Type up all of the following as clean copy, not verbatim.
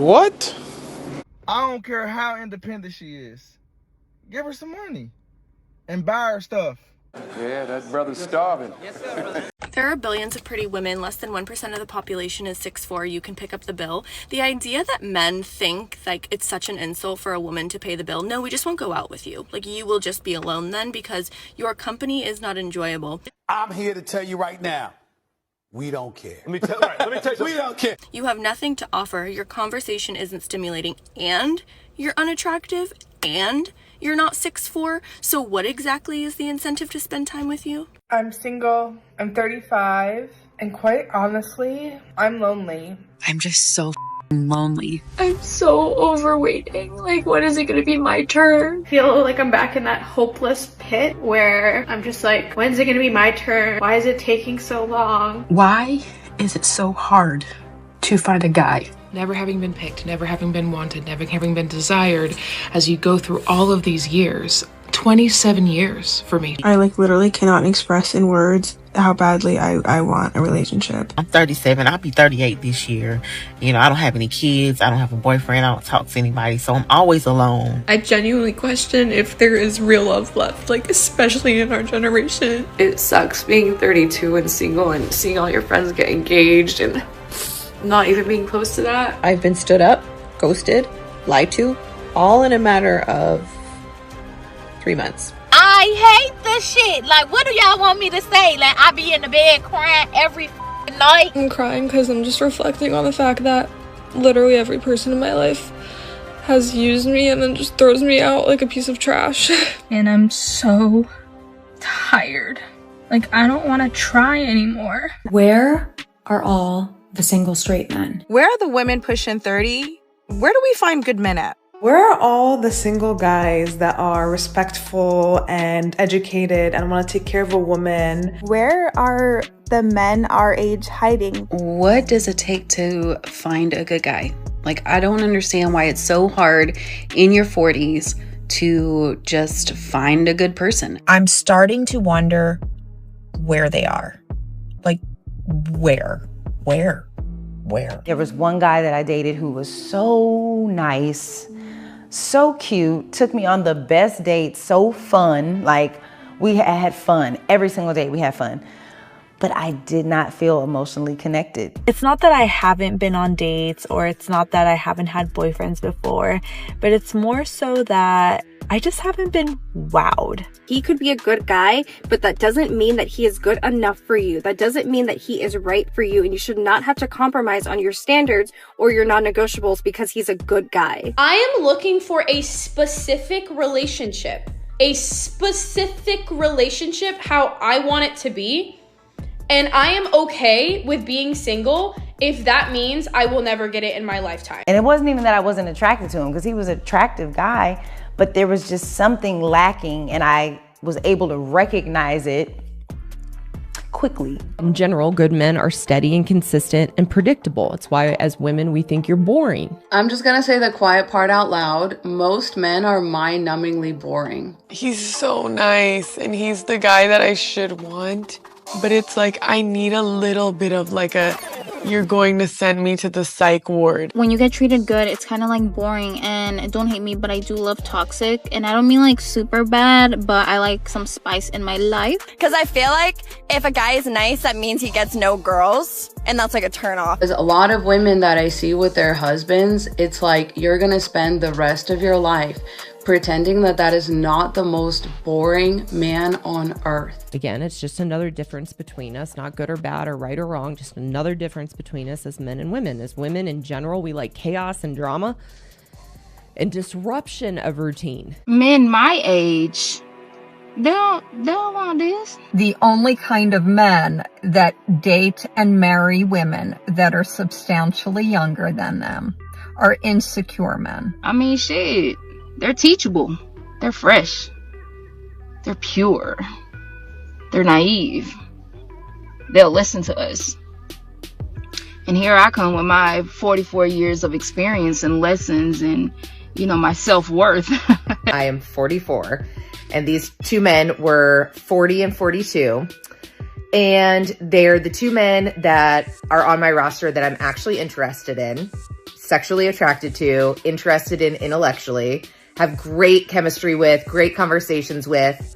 What? I don't care how independent she is. Give her some money and buy her stuff. Yeah, that brother's starving. There are billions of pretty women. Less than 1% of the population is 6'4". You can pick up the bill. The idea that men think like it's such an insult for a woman to pay the bill. No, we just won't go out with you. Like, you will just be alone then because your company is not enjoyable. I'm here to tell you right now, we don't care. Let me tell you. We don't care. You have nothing to offer. Your conversation isn't stimulating, and you're unattractive, and you're not 6'4". So what exactly is the incentive to spend time with you? I'm single, I'm 35, and quite honestly, I'm lonely. I'm just so lonely. I'm so overweighting. Like, when is it gonna be my turn? I feel like I'm back in that hopeless pit where I'm just like, when's it gonna be my turn? Why is it taking so long? Why is it so hard to find a guy? Never having been picked, never having been wanted, never having been desired, as you go through all of these years. 27 years for me. I literally cannot express in words how badly I want a relationship. I'm 37. I'll be 38 this year. You know, I don't have any kids. I don't have a boyfriend. I don't talk to anybody. So I'm always alone. I genuinely question if there is real love left, like, especially in our generation. It sucks being 32 and single and seeing all your friends get engaged and not even being close to that. I've been stood up, ghosted, lied to, all in a matter of 3 months. I hate this shit. Like, what do y'all want me to say? Like, I be in the bed crying every night. I'm crying because I'm just reflecting on the fact that literally every person in my life has used me and then just throws me out like a piece of trash. And I'm so tired. Like, I don't want to try anymore. Where are all the single straight men? Where are the women pushing 30? Where do we find good men at? Where are all the single guys that are respectful and educated and want to take care of a woman? Where are the men our age hiding? What does it take to find a good guy? Like, I don't understand why it's so hard in your 40s to just find a good person. I'm starting to wonder where they are. Like, where? There was one guy that I dated who was so nice, so cute, took me on the best dates, so fun. Like, we had fun. Every single day we had fun. But I did not feel emotionally connected. It's not that I haven't been on dates or it's not that I haven't had boyfriends before, but it's more so that I just haven't been wowed. He could be a good guy, but that doesn't mean that he is good enough for you. That doesn't mean that he is right for you, and you should not have to compromise on your standards or your non-negotiables because he's a good guy. I am looking for a specific relationship. A specific relationship how I want it to be. And I am okay with being single if that means I will never get it in my lifetime. And it wasn't even that I wasn't attracted to him, because he was an attractive guy, but there was just something lacking, and I was able to recognize it quickly. In general, good men are steady and consistent and predictable. It's why as women we think you're boring. I'm just gonna say the quiet part out loud. Most men are mind-numbingly boring. He's so nice and he's the guy that I should want. But it's like, I need a little bit of like a, you're going to send me to the psych ward. When you get treated good, it's kind of like boring. And don't hate me, but I do love toxic. And I don't mean like super bad, but I like some spice in my life. Because I feel like if a guy is nice, that means he gets no girls. And that's like a turn off. There's a lot of women that I see with their husbands. It's like, you're going to spend the rest of your life pretending that that is not the most boring man on earth. Again, it's just another difference between us, not good or bad or right or wrong, just another difference between us as men and women. As women in general, we like chaos and drama and disruption of routine. Men my age, they don't want this. The only kind of men that date and marry women that are substantially younger than them are insecure men. I mean, shit. They're teachable. They're fresh. They're pure. They're naive. They'll listen to us. And here I come with my 44 years of experience and lessons and, you know, my self-worth. I am 44, and these two men were 40 and 42. And they're the two men that are on my roster that I'm actually interested in. sexually attracted to, interested in intellectually, have great chemistry with, great conversations with,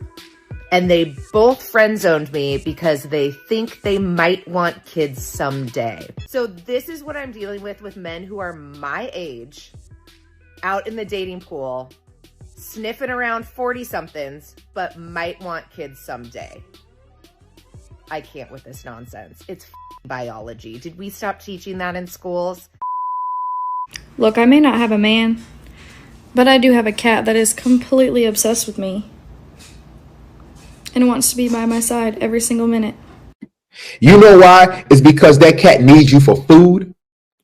and they both friend zoned me because they think they might want kids someday. So this is what I'm dealing with men who are my age, out in the dating pool, sniffing around 40-somethings, but might want kids someday. I can't with this nonsense. It's biology. Did we stop teaching that in schools? Look, I may not have a man, but I do have a cat that is completely obsessed with me and wants to be by my side every single minute. You know why? It's because that cat needs you for food,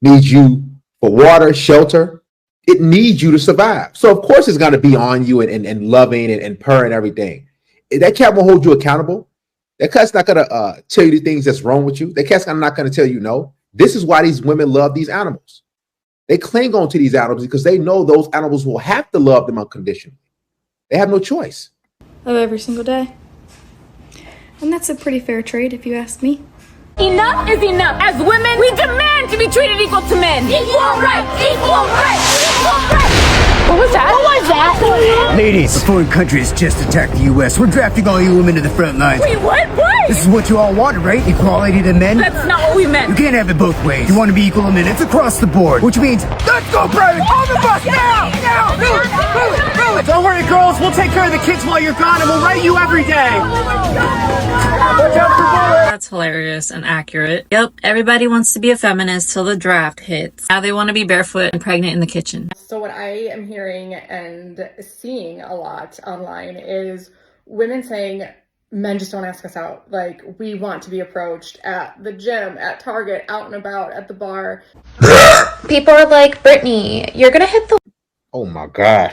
needs you for water, shelter. It needs you to survive. So of course it's going to be on you and loving and purring everything. That cat will hold you accountable. That cat's not going to tell you the things that's wrong with you. That cat's not going to tell you no. This is why these women love these animals. They cling on to these animals because they know those animals will have to love them unconditionally. They have no choice. Of every single day. And that's a pretty fair trade if you ask me. Enough is enough. As women, we demand to be treated equal to men. Equal rights, equal rights, equal rights. What was that? What was that? Ladies, a foreign country has just attacked the U.S. We're drafting all you women to the front lines. Wait, what? What? This is what you all wanted, right? Equality to men? That's not what we meant. You can't have it both ways. You want to be equal to men, it's across the board. Which means, let's go, private! On the bus, now! Now! Move it! Move it! Move it! Don't worry, girls. We'll take care of the kids while you're gone, and we'll write you every day. Watch out for bullets! That's hilarious and accurate. Yep, everybody wants to be a feminist till the draft hits. Now they want to be barefoot and pregnant in the kitchen. So what I am hearing and seeing a lot online is women saying, men just don't ask us out. Like, we want to be approached at the gym, at Target, out and about, at the bar. People are like, Brittany, you're gonna hit the Oh my God.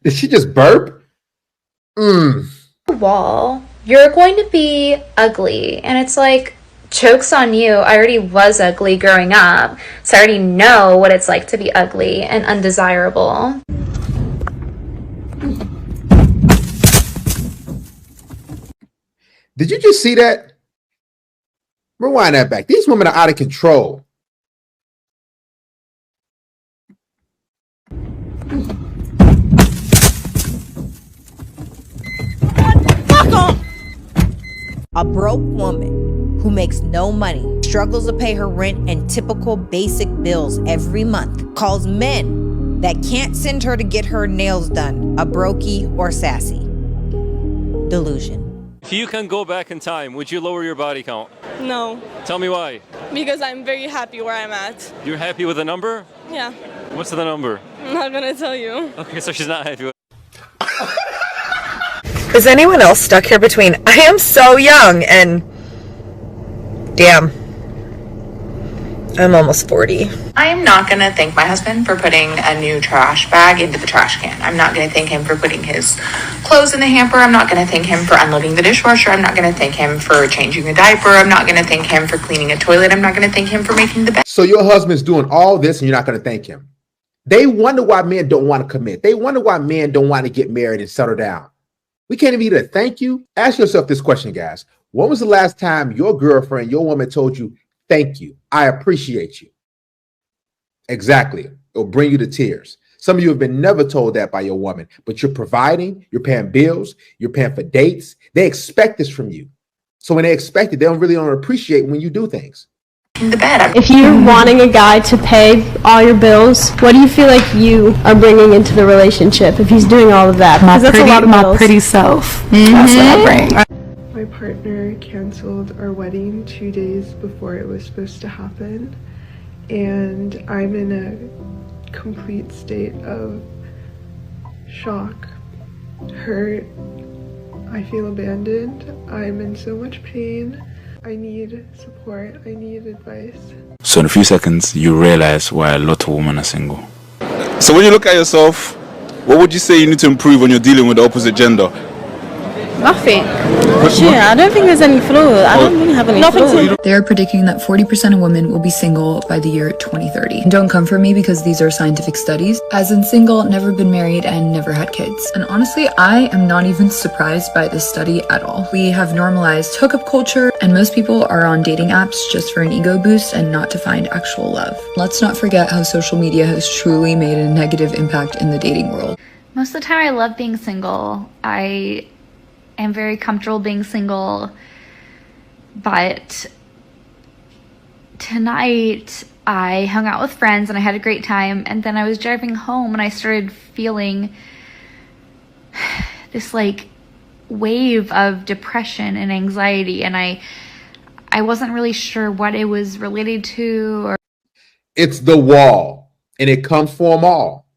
Did she just burp? wall. You're going to be ugly. And it's like, joke's on you. I already was ugly growing up. So I already know what it's like to be ugly and undesirable. Did you just see that? Rewind that back. These women are out of control. A broke woman who makes no money, struggles to pay her rent and typical basic bills every month, calls men that can't send her to get her nails done a brokey or sassy. Delusion. If you can go back in time, would you lower your body count? No, Tell me why. because I'm very happy where I'm at. You're happy with the number? Yeah, What's the number? I'm not gonna tell you. Okay, so she's not happy with Is anyone else stuck here between I am so young and damn, I'm almost 40? I am not going to thank my husband for putting a new trash bag into the trash can. I'm not going to thank him for putting his clothes in the hamper. I'm not going to thank him for unloading the dishwasher. I'm not going to thank him for changing a diaper. I'm not going to thank him for cleaning a toilet. I'm not going to thank him for making the bed. So your husband's doing all this and you're not going to thank him. They wonder why men don't want to commit. They wonder why men don't want to get married and settle down. We can't even either thank you. Ask yourself this question, guys. When was the last time your girlfriend, your woman told you, thank you, I appreciate you? Exactly. It'll bring you to tears. Some of you have been never told that by your woman, but you're providing, you're paying bills, you're paying for dates. They expect this from you. So when they expect it, they don't really appreciate when you do things. The bed. If you're wanting a guy to pay all your bills, what do you feel like you are bringing into the relationship if he's doing all of that? Because that's a lot of bills. My pretty self. That's what I bring. My partner canceled our wedding 2 days before it was supposed to happen, and I'm in a complete state of shock, hurt. I feel abandoned. I'm in so much pain. I need support. I need advice. So in a few seconds, you realize why a lot of women are single. So when you look at yourself, what would you say you need to improve when you're dealing with the opposite gender? Nothing. Shit, I don't think there's any flaws. I don't really have any flaws. They're predicting that 40% of women will be single by the year 2030. And don't come for me because these are scientific studies. As in single, never been married, and never had kids. And honestly, I am not even surprised by this study at all. We have normalized hookup culture, and most people are on dating apps just for an ego boost and not to find actual love. Let's not forget how social media has truly made a negative impact in the dating world. Most of the time I love being single. I am very comfortable being single, but tonight I hung out with friends and I had a great time, and then I was driving home and I started feeling this like wave of depression and anxiety, and I wasn't really sure what it was related to. Or It's the wall, and it comes for them all.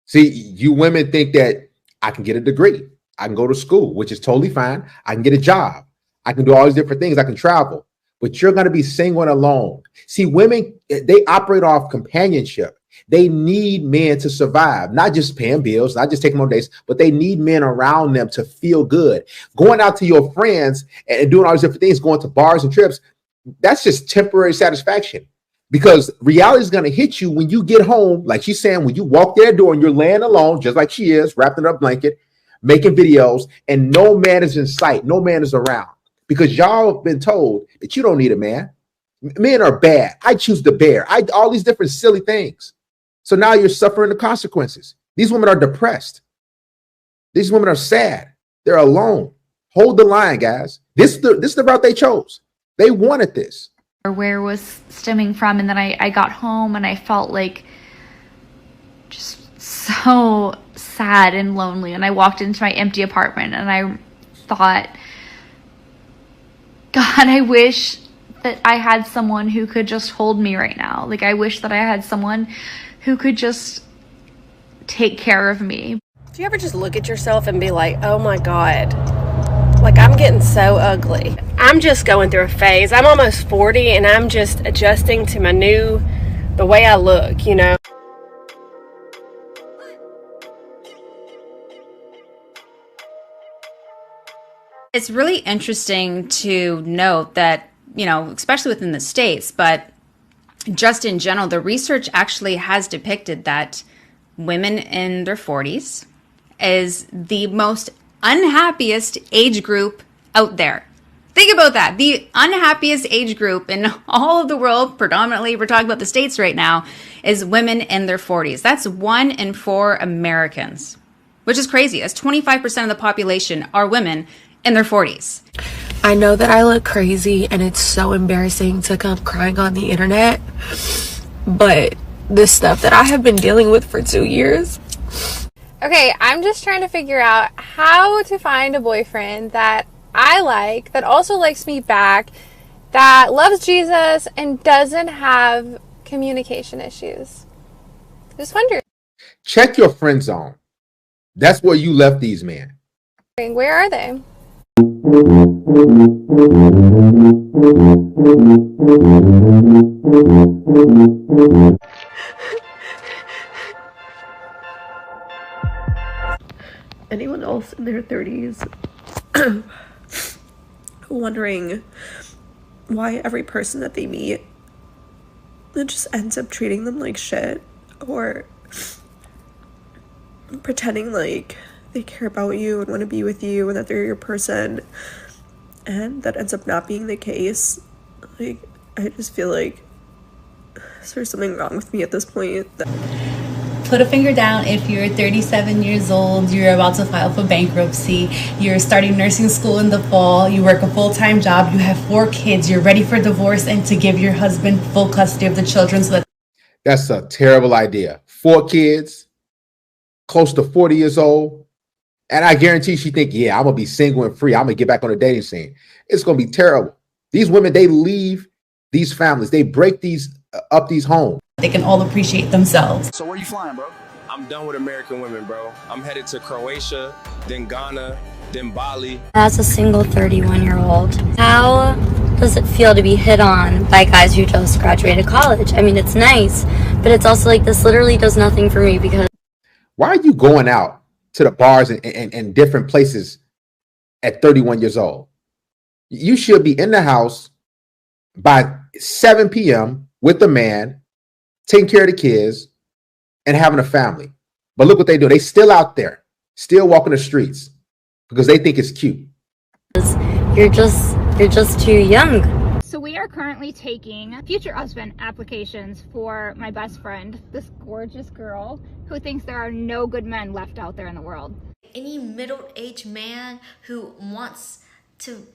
See, you women think that I can get a degree, I can go to school, which is totally fine. I can get a job, I can do all these different things, I can travel, but you're going to be single and alone. See, women, they operate off companionship. They need men to survive, not just paying bills, not just taking on dates, but they need men around them to feel good. Going out to your friends and doing all these different things, going to bars and trips, that's just temporary satisfaction. Because reality is going to hit you when you get home, like she's saying, when you walk their door and you're laying alone, just like she is, wrapped in a blanket, making videos, and no man is in sight, no man is around. Because y'all have been told that you don't need a man. Men are bad. I choose the bear. All these different silly things. So now you're suffering the consequences. These women are depressed. These women are sad. They're alone. Hold the line, guys. This is the route they chose. They wanted this. Or where it was stemming from, and then I got home and I felt like just so sad and lonely, and I walked into my empty apartment and I thought, God, I wish that I had someone who could just hold me right now. Like, I wish that I had someone who could just take care of me. Do you ever just look at yourself and be like, oh my God, like I'm getting so ugly? I'm just going through a phase. I'm almost 40 and I'm just adjusting to the way I look, you know? It's really interesting to note that, you know, especially within the States, but just in general, the research actually has depicted that women in their 40s is the most unhappiest age group out there. Think about that. The unhappiest age group in all of the world, predominantly, we're talking about the States right now, is women in their 40s. That's 1 in 4 Americans, which is crazy. That's 25% of the population are women in their 40s. I know that I look crazy and it's so embarrassing to come crying on the internet, but the stuff that I have been dealing with for 2 years. Okay, I'm just trying to figure out how to find a boyfriend that I like, that also likes me back, that loves Jesus and doesn't have communication issues. Just wondering. Check your friend zone. That's where you left these men. Where are they? Anyone else in their 30s wondering why every person that they meet, it just ends up treating them like shit, or pretending like they care about you and want to be with you and that they're your person, and that ends up not being the case. Like, I just feel like there's something wrong with me at this point. Put a finger down if you're 37 years old, you're about to file for bankruptcy, you're starting nursing school in the fall, you work a full-time job, you have 4 kids, you're ready for divorce and to give your husband full custody of the children. So that's a terrible idea. 4 kids, close to 40 years old, and I guarantee she think, yeah, I'm gonna be single and free, I'm gonna get back on the dating scene. It's gonna be terrible. These women, they leave these families, they break these up these homes. they can all appreciate themselves. So where you flying, bro? I'm done with American women, bro. I'm headed to Croatia, then Ghana, then Bali. As a single 31-year-old, how does it feel to be hit on by guys who just graduated college? I mean, it's nice, but it's also like this literally does nothing for me because... Why are you going out to the bars and different places at 31 years old? You should be in the house by 7 p.m. with the man, taking care of the kids, and having a family. But look what they do. They still out there, still walking the streets because they think it's cute. You're just too young. So we are currently taking future husband applications for my best friend, this gorgeous girl who thinks there are no good men left out there in the world. Any middle-aged man who wants to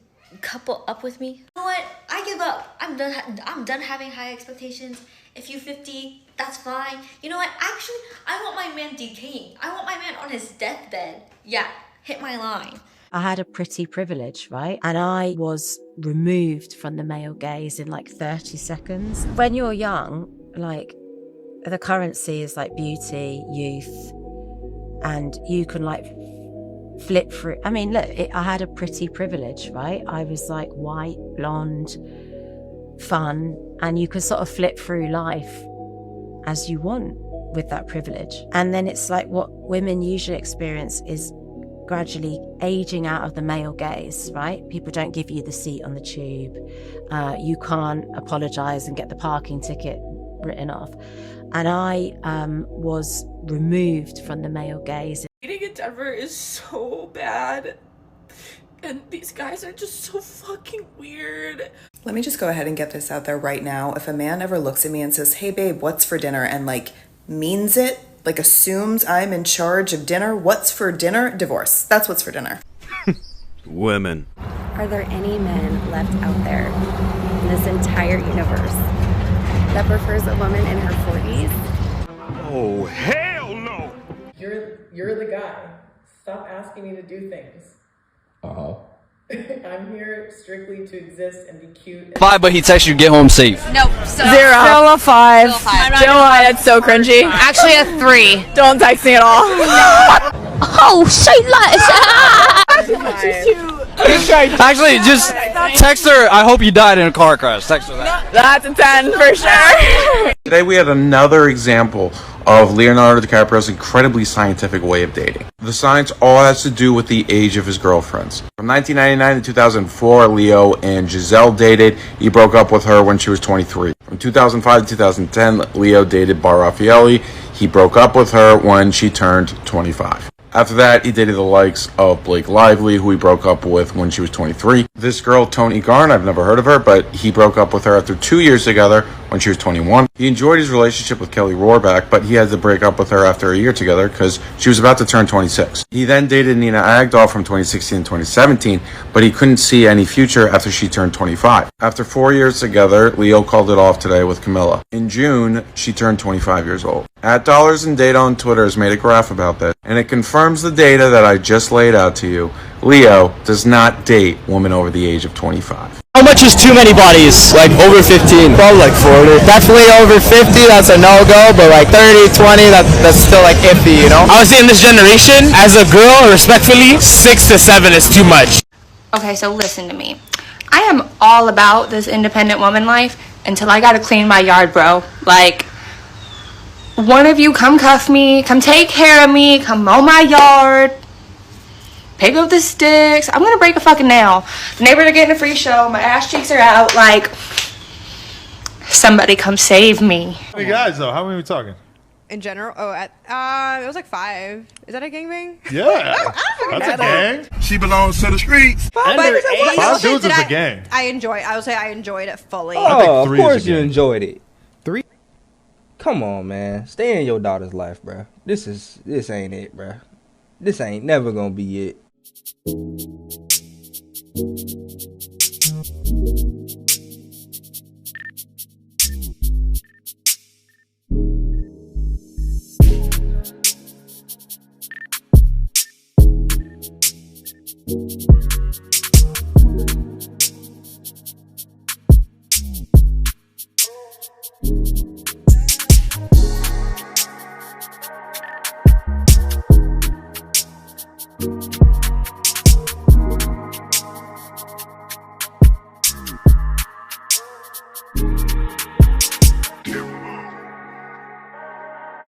couple up with me, you know what? I give up. I'm done having high expectations. If you're 50, that's fine. You know what? Actually, I want my man decaying. I want my man on his deathbed. Yeah, hit my line. I had a pretty privilege, right? And I was removed from the male gaze in like 30 seconds. When you're young, like the currency is like beauty, youth, and you can like flip through. I mean, look, I had a pretty privilege, right? I was like white, blonde, fun, and you can sort of flip through life as you want with that privilege. And then it's like what women usually experience is gradually aging out of the male gaze, right? People don't give you the seat on the tube. You can't apologize and get the parking ticket written off. And I was removed from the male gaze. Dating in Denver is so bad. And these guys are just so fucking weird. Let me just go ahead and get this out there right now. If a man ever looks at me and says, "Hey babe, what's for dinner?" and like means it, like assumes I'm in charge of dinner, what's for dinner? Divorce. That's what's for dinner. Women. Are there any men left out there in this entire universe that prefers a woman in her 40s? Oh, hell no! You're the guy. Stop asking me to do things. Uh-huh. I'm here strictly to exist and be cute. 5, but he texts you get home safe. Nope. 0. Still a 5. Still a 5. Don't lie, it's so cringy. Actually a 3. Don't text me at all. Oh, shit, Actually, just text her, I hope you died in a car crash. Text her that. That's a 10 for sure. Today we had another example of Leonardo DiCaprio's incredibly scientific way of dating. The science all has to do with the age of his girlfriends. From 1999 to 2004, Leo and Giselle dated. He broke up with her when she was 23. From 2005 to 2010, Leo dated Bar Raffaelli. He broke up with her when she turned 25. After that, he dated the likes of Blake Lively, who he broke up with when she was 23. This girl, Toni Garn, I've never heard of her, but he broke up with her after 2 years together when she was 21. He enjoyed his relationship with Kelly Rohrbach, but he had to break up with her after a year together because she was about to turn 26. He then dated Nina Agdal from 2016 and 2017, but he couldn't see any future after she turned 25. After 4 years together, Leo called it off today with Camilla. In June, she turned 25 years old. @DollarsAndData on Twitter has made a graph about this, and it confirms the data that I just laid out to you. Leo does not date women over the age of 25. How much is too many bodies? Like over 15. Probably like 40. Definitely over 50, that's a no-go, but like 30, 20, that's still like iffy, you know? I was in this generation, as a girl, respectfully, 6 to 7 is too much. Okay, so listen to me. I am all about this independent woman life until I gotta clean my yard, bro. Like, one of you come cuff me, come take care of me, come mow my yard, pick up the sticks. I'm gonna break a fucking nail. The neighbors are getting a free show, my ass cheeks are out, like, somebody come save me. How many guys though? How many are we talking? In general? Oh, it was like 5. Is that a gangbang? Yeah. That's a gang. She belongs to the streets. Under 5 dudes is a gang. I would say I enjoyed it fully. Oh, of course you enjoyed it. 3? Come on, man. Stay in your daughter's life, bro. This ain't it, bro. This ain't never gonna be it.